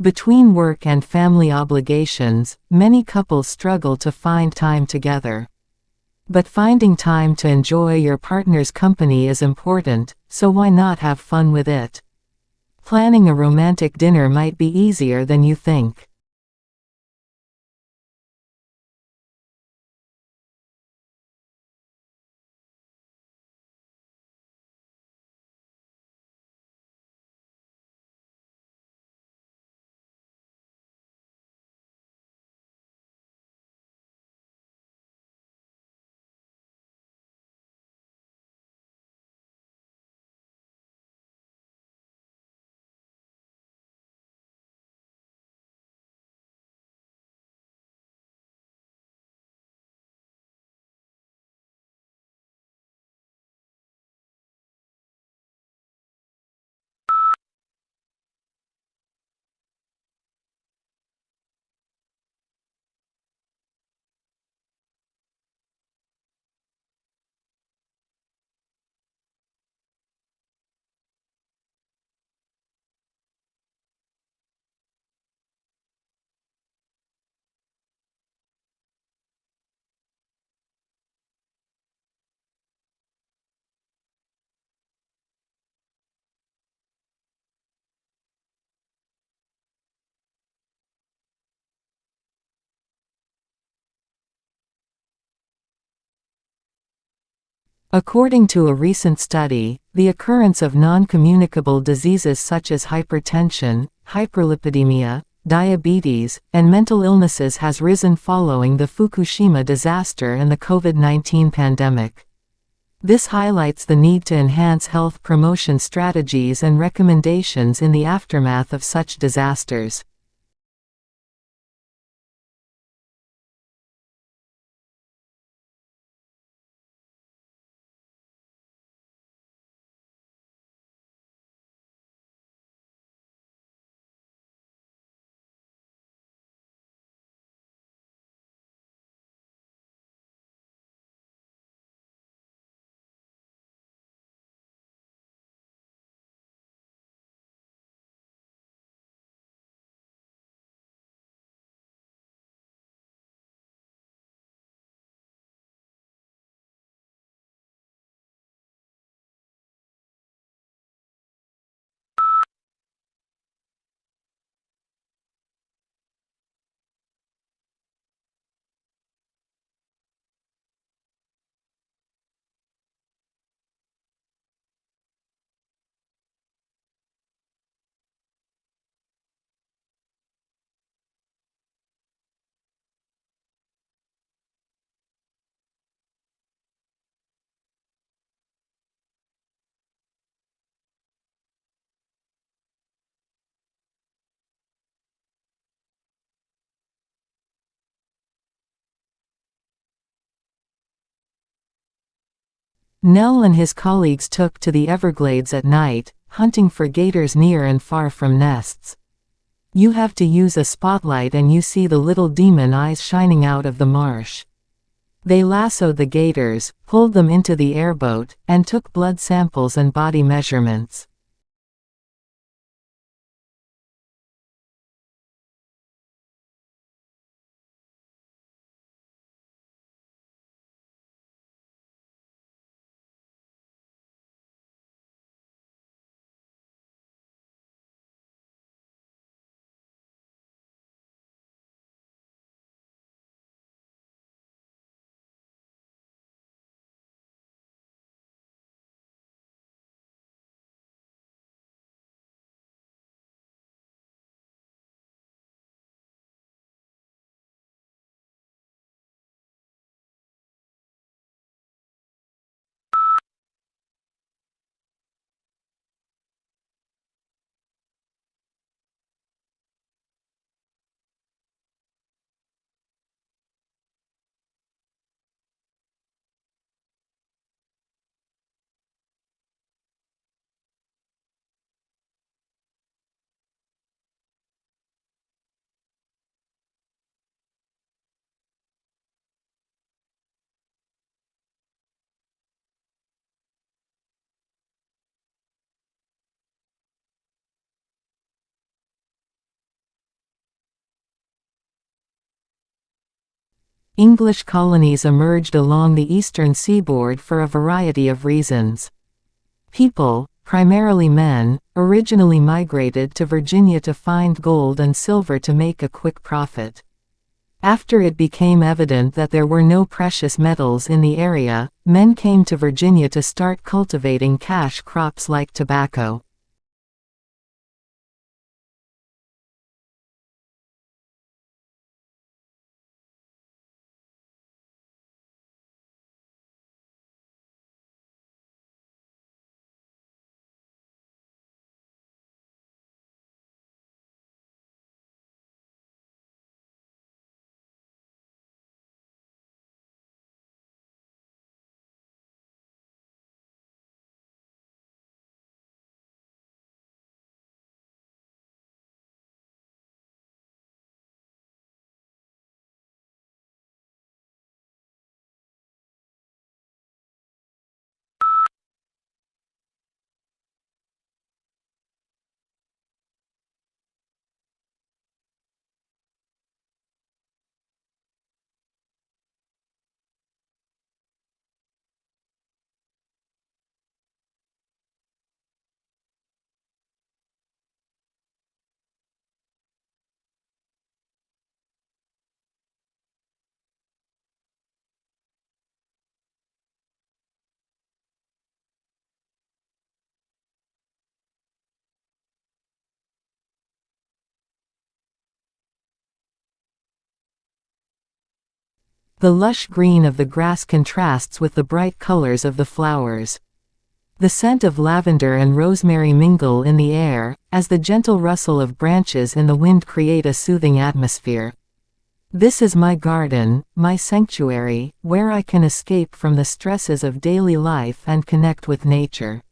Between work and family obligations, many couples struggle to find time together. But finding time to enjoy your partner's company is important, so why not have fun with it? Planning a romantic dinner might be easier than you think. According to a recent study, the occurrence of non-communicable diseases such as hypertension, hyperlipidemia, diabetes, and mental illnesses has risen following the Fukushima disaster and the COVID-19 pandemic. This highlights the need to enhance health promotion strategies and recommendations in the aftermath of such disasters. Nell and his colleagues took to the Everglades at night, hunting for gators near and far from nests. You have to use a spotlight and you see the little demon eyes shining out of the marsh. They lassoed the gators, pulled them into the airboat, and took blood samples and body measurements. English colonies emerged along the eastern seaboard for a variety of reasons. People, primarily men, originally migrated to Virginia to find gold and silver to make a quick profit. After it became evident that there were no precious metals in the area, men came to Virginia to start cultivating cash crops like tobacco. The lush green of the grass contrasts with the bright colors of the flowers. The scent of lavender and rosemary mingle in the air, as the gentle rustle of branches in the wind create a soothing atmosphere. This is my garden, my sanctuary, where I can escape from the stresses of daily life and connect with nature.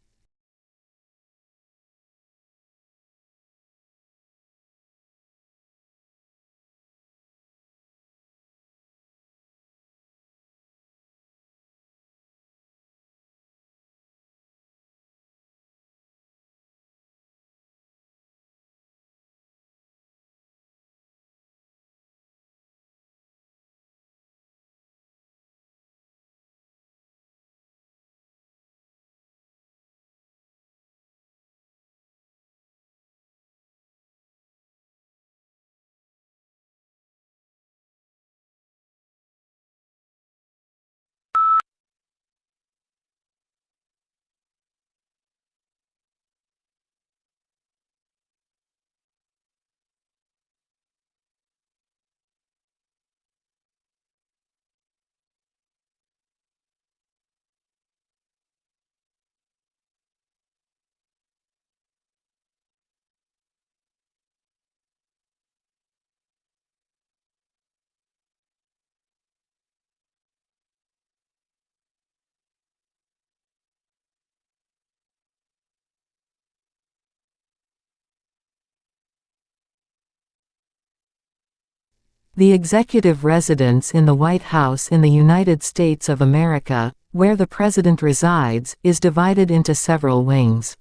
The executive residence in the White House in the United States of America, where the president resides, is divided into several wings.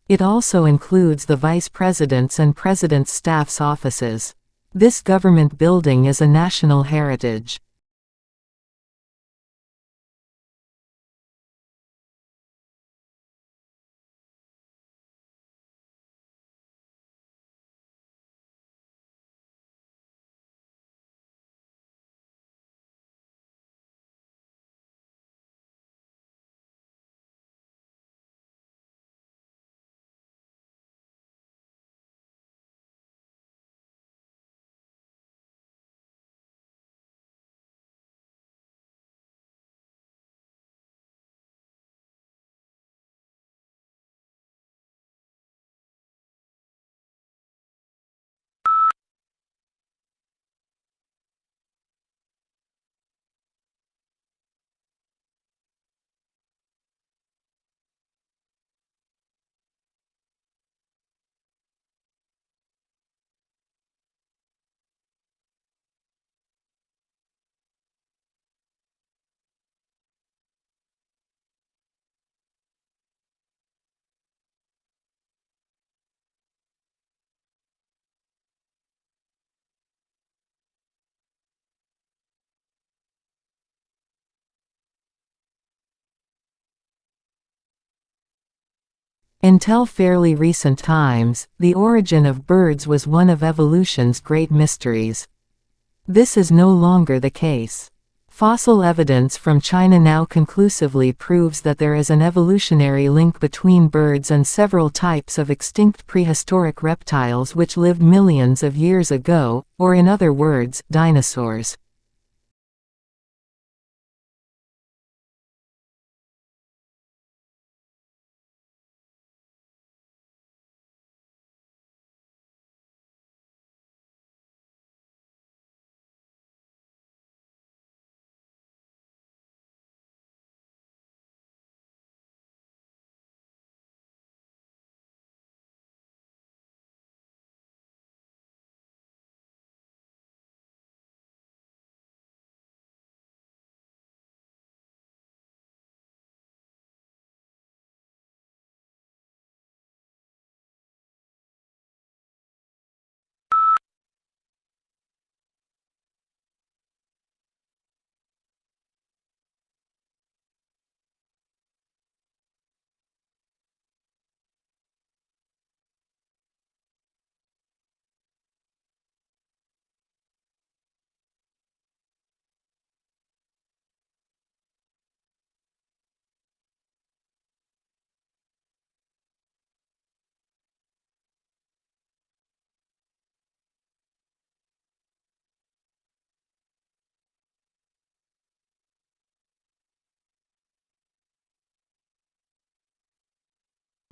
It also includes the vice president's and president's staff's offices. This government building is a national heritage. Until fairly recent times, the origin of birds was one of evolution's great mysteries. This is no longer the case. Fossil evidence from China now conclusively proves that there is an evolutionary link between birds and several types of extinct prehistoric reptiles which lived millions of years ago, or in other words, dinosaurs.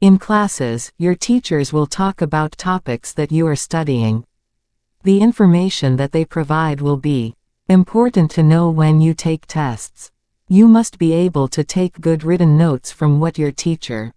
In classes, your teachers will talk about topics that you are studying. The information that they provide will be important to know when you take tests. You must be able to take good written notes from what your teacher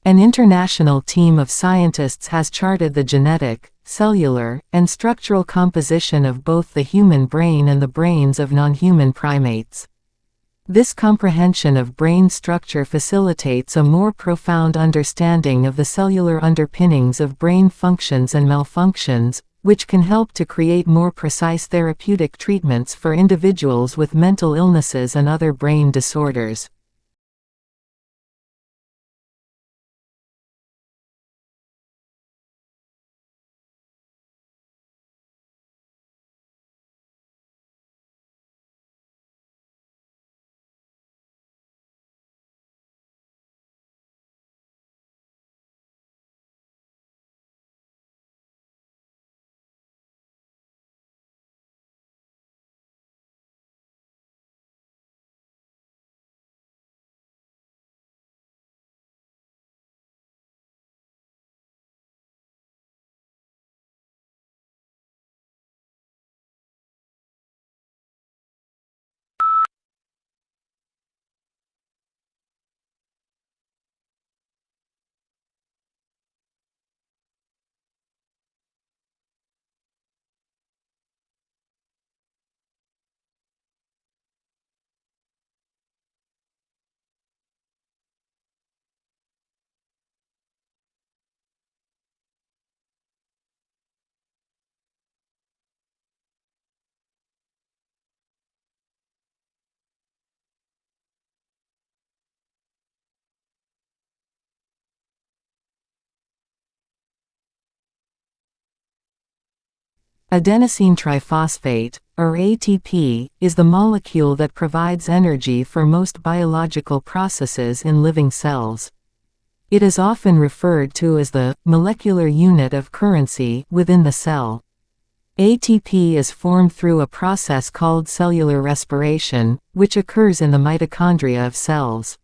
An international team of scientists has charted the genetic, cellular, and structural composition of both the human brain and the brains of non-human primates. This comprehension of brain structure facilitates a more profound understanding of the cellular underpinnings of brain functions and malfunctions, which can help to create more precise therapeutic treatments for individuals with mental illnesses and other brain disorders. Adenosine triphosphate, or ATP, is the molecule that provides energy for most biological processes in living cells. It is often referred to as the molecular unit of currency within the cell. ATP is formed through a process called cellular respiration, which occurs in the mitochondria of cells.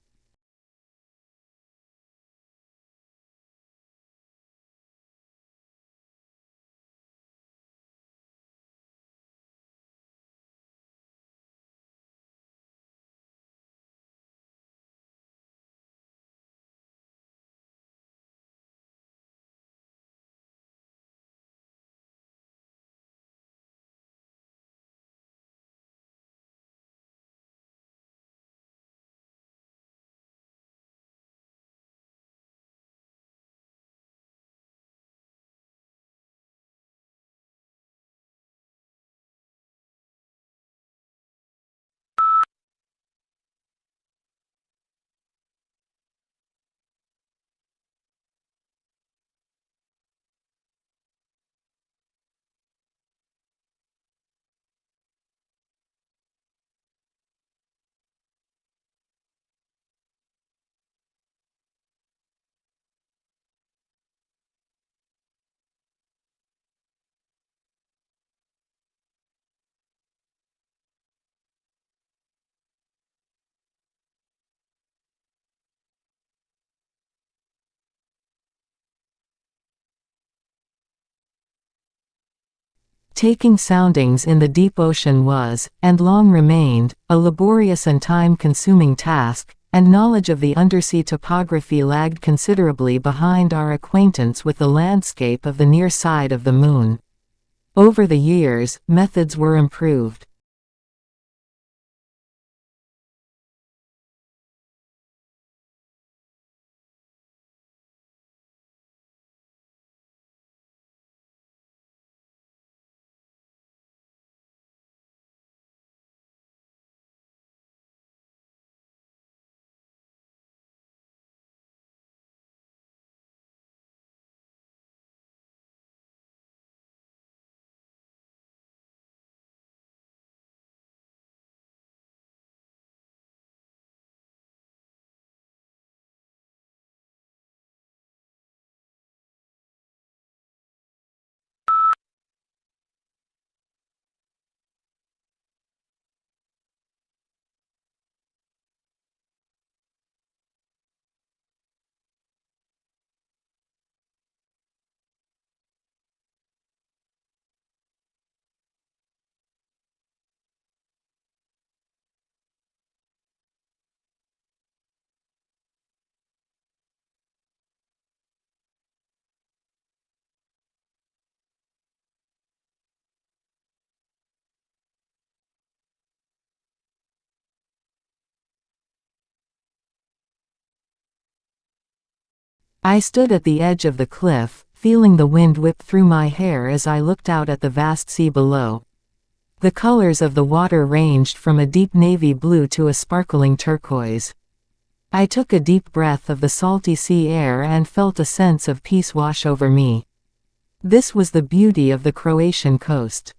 Taking soundings in the deep ocean was, and long remained, a laborious and time-consuming task, and knowledge of the undersea topography lagged considerably behind our acquaintance with the landscape of the near side of the Moon. Over the years, methods were improved. I stood at the edge of the cliff, feeling the wind whip through my hair as I looked out at the vast sea below. The colors of the water ranged from a deep navy blue to a sparkling turquoise. I took a deep breath of the salty sea air and felt a sense of peace wash over me. This was the beauty of the Croatian coast.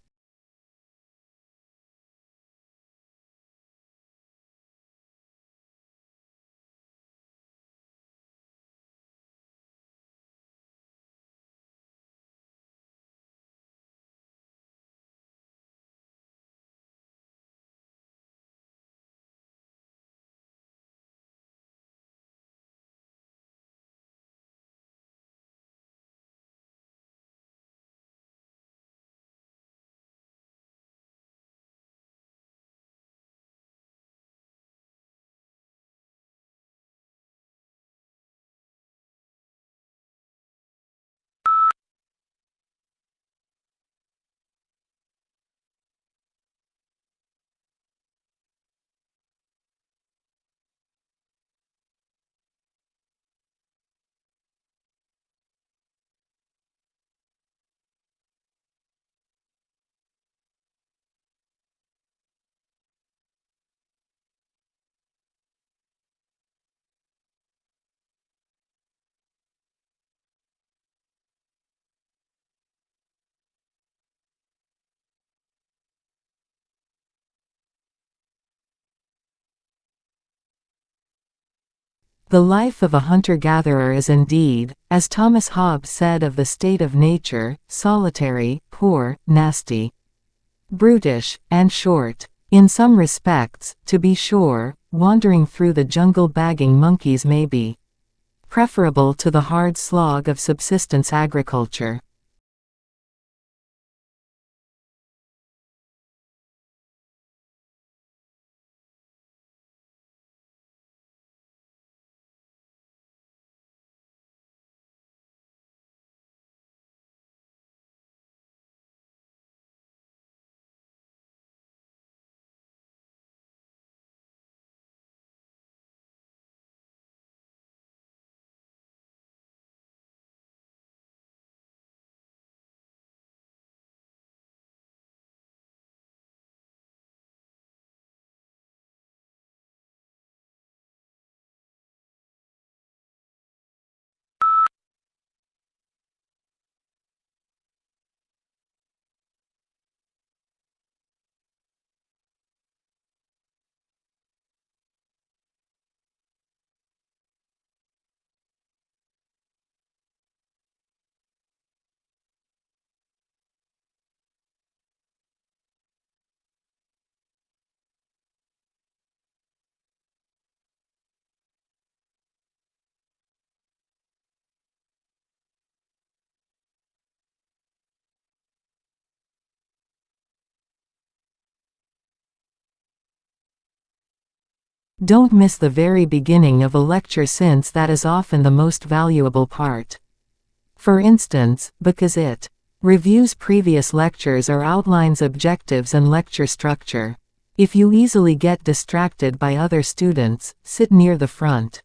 The life of a hunter-gatherer is indeed, as Thomas Hobbes said of the state of nature, solitary, poor, nasty, brutish, and short. In some respects, to be sure, wandering through the jungle bagging monkeys may be preferable to the hard slog of subsistence agriculture. Don't miss the very beginning of a lecture, since that is often the most valuable part. For instance, because it reviews previous lectures or outlines objectives and lecture structure. If you easily get distracted by other students, sit near the front.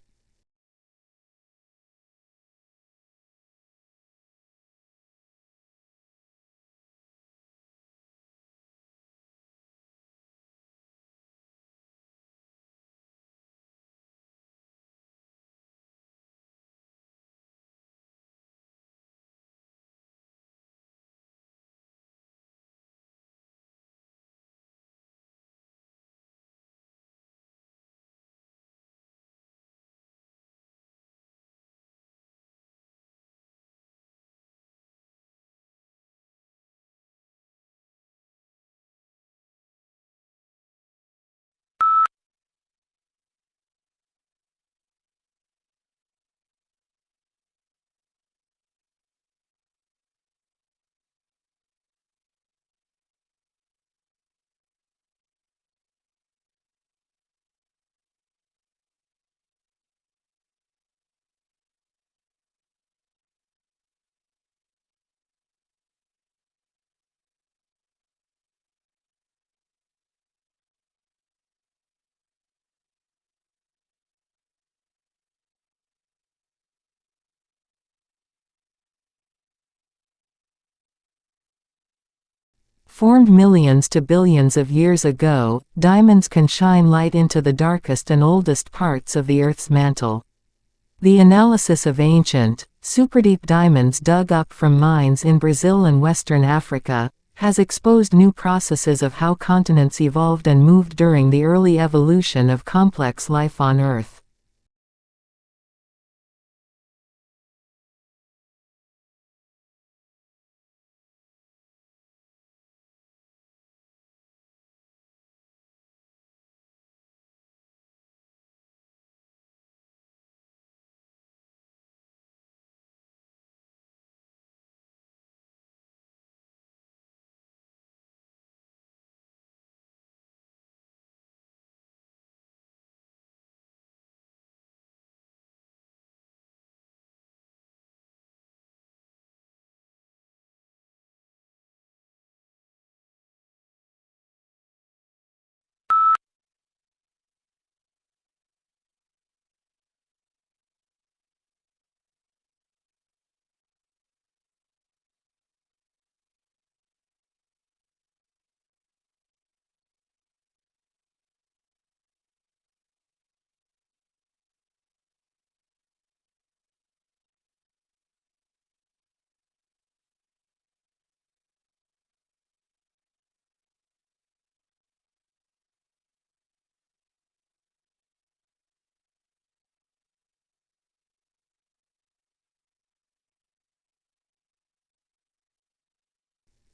Formed millions to billions of years ago, diamonds can shine light into the darkest and oldest parts of the Earth's mantle. The analysis of ancient, superdeep diamonds dug up from mines in Brazil and Western Africa has exposed new processes of how continents evolved and moved during the early evolution of complex life on Earth.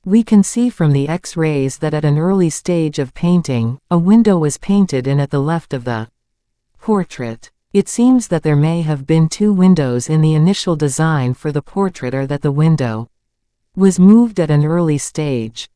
We can see from the X-rays that at an early stage of painting, a window was painted in at the left of the portrait. It seems that there may have been two windows in the initial design for the portrait, or that the window was moved at an early stage.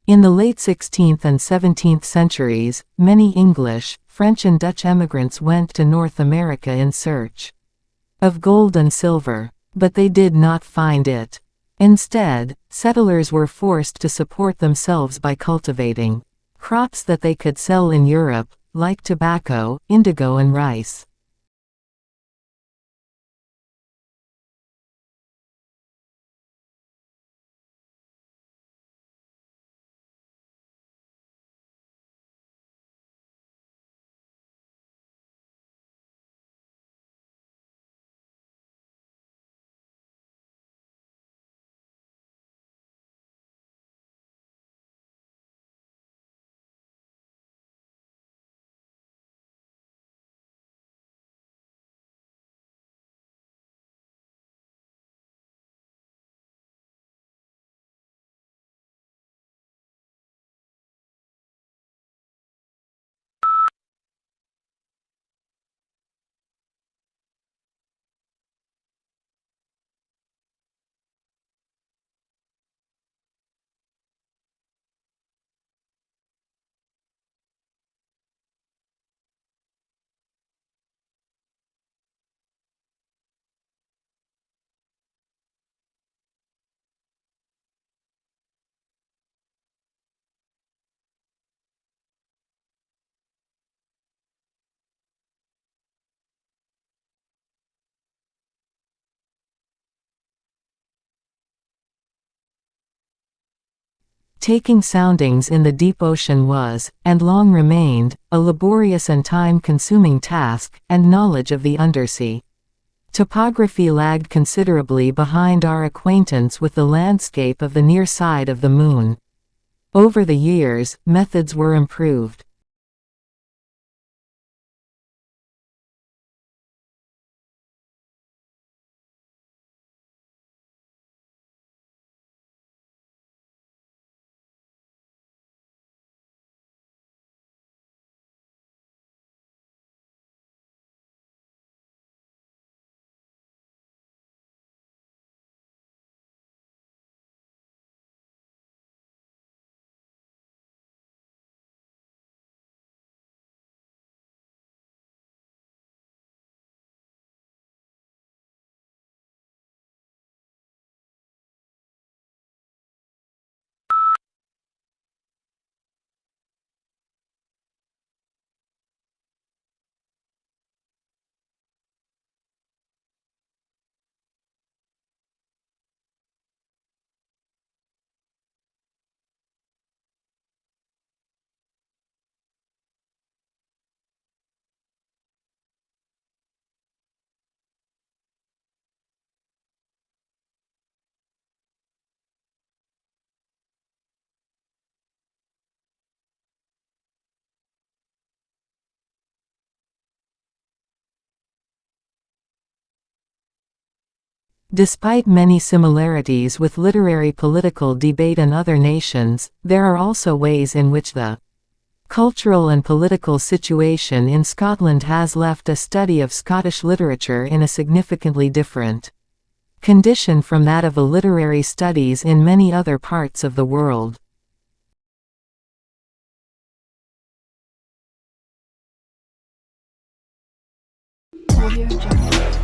In the late 16th and 17th centuries, many English, French and Dutch emigrants went to North America in search of gold and silver, but they did not find it. Instead, settlers were forced to support themselves by cultivating crops that they could sell in Europe, like tobacco, indigo and rice. Taking soundings in the deep ocean was, and long remained, a laborious and time-consuming task, and knowledge of the undersea topography lagged considerably behind our acquaintance with the landscape of the near side of the Moon. Over the years, methods were improved. Despite many similarities with literary political debate in other nations, there are also ways in which the cultural and political situation in Scotland has left a study of Scottish literature in a significantly different condition from that of literary studies in many other parts of the world. Audio Jungle.